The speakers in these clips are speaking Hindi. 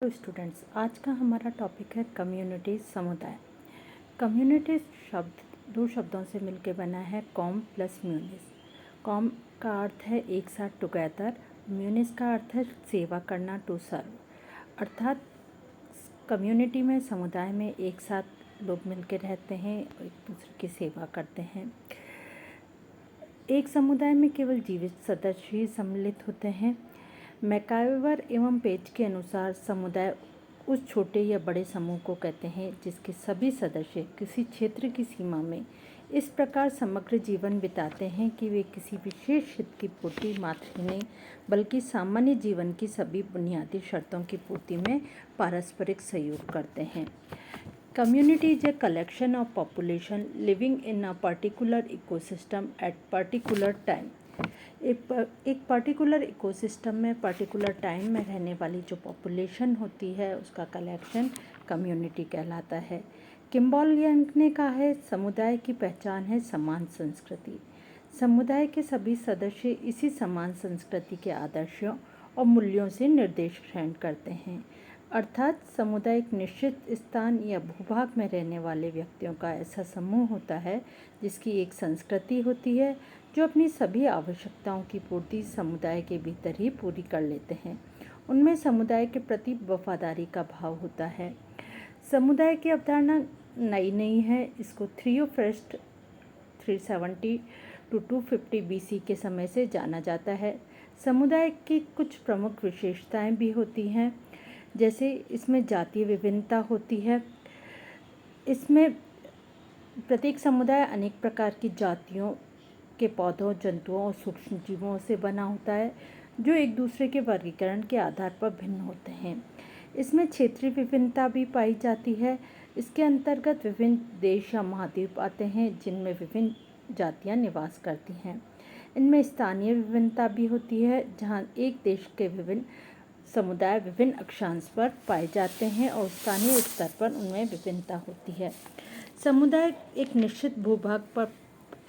तो स्टूडेंट्स, आज का हमारा टॉपिक है कम्युनिटी, समुदाय। कम्युनिटी शब्द दो शब्दों से मिलकर बना है, कॉम प्लस म्यूनिस। कॉम का अर्थ है एक साथ, टुगेदर। म्यूनिस का अर्थ है सेवा करना, टू सर्व। अर्थात कम्युनिटी में, समुदाय में एक साथ लोग मिलकर रहते हैं, एक दूसरे की सेवा करते हैं। एक समुदाय में केवल जीवित सदस्य ही सम्मिलित होते हैं। मैकाइवर एवं पेज के अनुसार समुदाय उस छोटे या बड़े समूह को कहते हैं जिसके सभी सदस्य किसी क्षेत्र की सीमा में इस प्रकार समग्र जीवन बिताते हैं कि वे किसी विशेष हित की पूर्ति मात्र ही नहीं बल्कि सामान्य जीवन की सभी बुनियादी शर्तों की पूर्ति में पारस्परिक सहयोग करते हैं। Community is a collection of population living in a particular ecosystem at particular time. एक पर्टिकुलर इकोसिस्टम में पर्टिकुलर टाइम में रहने वाली जो पॉपुलेशन होती है उसका कलेक्शन कम्युनिटी कहलाता है। किम्बॉल यंग ने कहा है, समुदाय की पहचान है समान संस्कृति। समुदाय के सभी सदस्य इसी समान संस्कृति के आदर्शों और मूल्यों से निर्देश ग्रहण करते हैं। अर्थात समुदाय एक निश्चित स्थान या भूभाग में रहने वाले व्यक्तियों का ऐसा समूह होता है जिसकी एक संस्कृति होती है जो अपनी सभी आवश्यकताओं की पूर्ति समुदाय के भीतर ही पूरी कर लेते हैं। उनमें समुदाय के प्रति वफादारी का भाव होता है। समुदाय की अवधारणा नई नहीं है। इसको थियोफ्रास्ट 370 to 250 BC के समय से जाना जाता है। समुदाय की कुछ प्रमुख विशेषताएं भी होती हैं, जैसे इसमें जातीय विभिन्नता होती है। इसमें प्रत्येक समुदाय अनेक प्रकार की जातियों के पौधों, जंतुओं और सूक्ष्म जीवों से बना होता है जो एक दूसरे के वर्गीकरण के आधार पर भिन्न होते हैं। इसमें क्षेत्रीय विभिन्नता भी पाई जाती है। इसके अंतर्गत विभिन्न देश या महाद्वीप आते हैं जिनमें विभिन्न जातियां निवास करती हैं। इनमें स्थानीय विभिन्नता भी होती है जहां एक देश के विभिन्न समुदाय विभिन्न अक्षांश पर पाए जाते हैं और स्थानीय स्तर पर उनमें विभिन्नता होती है। समुदाय एक निश्चित भूभाग पर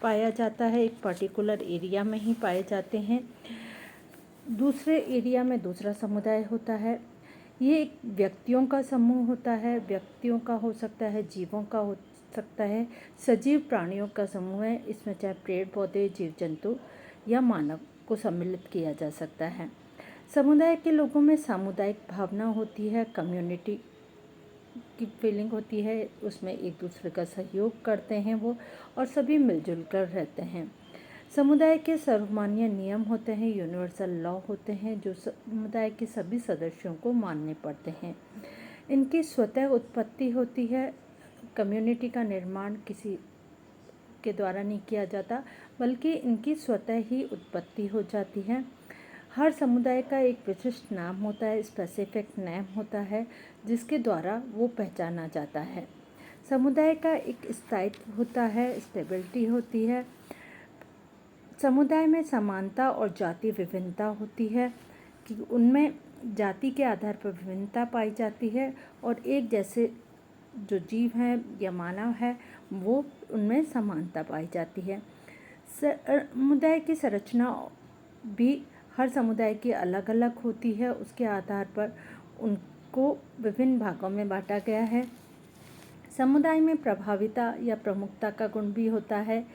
पाया जाता है, एक पर्टिकुलर एरिया में ही पाए जाते हैं। दूसरे एरिया में दूसरा समुदाय होता है। ये एक व्यक्तियों का समूह होता है, व्यक्तियों का हो सकता है, जीवों का हो सकता है, सजीव प्राणियों का समूह है। इसमें चाहे पेड़ पौधे, जीव जंतु या मानव को सम्मिलित किया जा सकता है। समुदाय के लोगों में सामुदायिक भावना होती है, कम्युनिटी की फीलिंग होती है। उसमें एक दूसरे का सहयोग करते हैं वो, और सभी मिलजुल कर रहते हैं। समुदाय के सर्वमान्य नियम होते हैं, यूनिवर्सल लॉ होते हैं जो समुदाय के सभी सदस्यों को मानने पड़ते हैं। इनकी स्वतः उत्पत्ति होती है। कम्युनिटी का निर्माण किसी के द्वारा नहीं किया जाता बल्कि इनकी स्वतः ही उत्पत्ति हो जाती है। हर समुदाय का एक विशिष्ट नाम होता है, स्पेसिफिक नेम होता है जिसके द्वारा वो पहचाना जाता है। समुदाय का एक स्थायित्व होता है, स्टेबिलिटी होती है। समुदाय में समानता और जातीय विभिन्नता होती है कि उनमें जाति के आधार पर विभिन्नता पाई जाती है और एक जैसे जो जीव हैं या मानव है वो उनमें समानता पाई जाती है। समुदाय की संरचना भी हर समुदाय की अलग अलग होती है। उसके आधार पर उनको विभिन्न भागों में बांटा गया है। समुदाय में प्रभाविता या प्रमुखता का गुण भी होता है।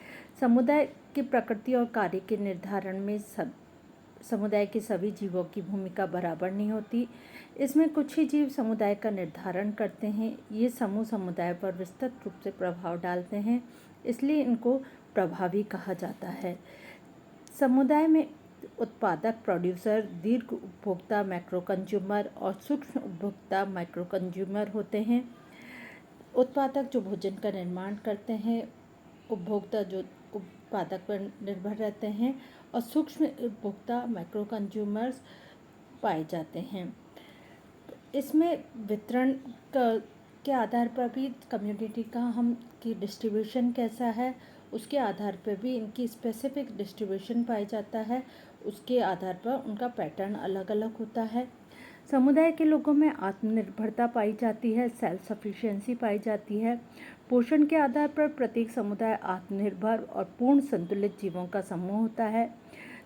समुदाय की प्रकृति और कार्य के निर्धारण में समुदाय के सभी जीवों की भूमिका बराबर नहीं होती। इसमें कुछ ही जीव समुदाय का निर्धारण करते हैं। ये समूह समुदाय पर विस्तृत रूप से प्रभाव डालते हैं, इसलिए इनको प्रभावी कहा जाता है। समुदाय में उत्पादक, प्रोड्यूसर, दीर्घ उपभोक्ता, मैक्रो कंज्यूमर और सूक्ष्म उपभोक्ता, माइक्रो कंज्यूमर होते हैं। उत्पादक जो भोजन का निर्माण करते हैं, उपभोक्ता जो उत्पादक पर निर्भर रहते हैं, और सूक्ष्म उपभोक्ता, माइक्रो कंज्यूमर्स पाए जाते हैं। इसमें वितरण के आधार पर भी कम्युनिटी का हम की डिस्ट्रीब्यूशन कैसा है उसके आधार पर भी इनकी स्पेसिफिक डिस्ट्रीब्यूशन पाया जाता है। उसके आधार पर उनका पैटर्न अलग अलग होता है। समुदाय के लोगों में आत्मनिर्भरता पाई जाती है, सेल्फ सफिशिएंसी पाई जाती है। पोषण के आधार पर प्रत्येक समुदाय आत्मनिर्भर और पूर्ण संतुलित जीवों का समूह होता है।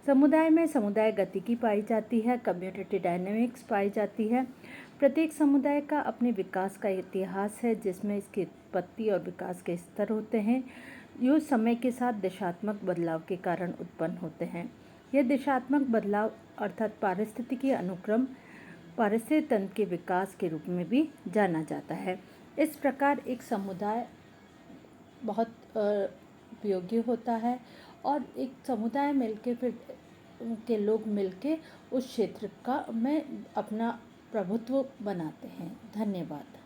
समुदाय में समुदाय गतिकी पाई जाती है, कम्युनिटी डायनेमिक्स पाई जाती है। प्रत्येक समुदाय का अपने विकास का इतिहास है, जिसमें इसकी उत्पत्ति और विकास के स्तर होते हैं। ये समय के साथ दिशात्मक बदलाव के कारण उत्पन्न होते हैं। यह दिशात्मक बदलाव अर्थात पारिस्थितिकी अनुक्रम पारिस्थितिक तंत्र के विकास के रूप में भी जाना जाता है। इस प्रकार एक समुदाय बहुत उपयोगी होता है और एक समुदाय मिलके फिर के लोग मिलके उस क्षेत्र का में अपना प्रभुत्व बनाते हैं। धन्यवाद।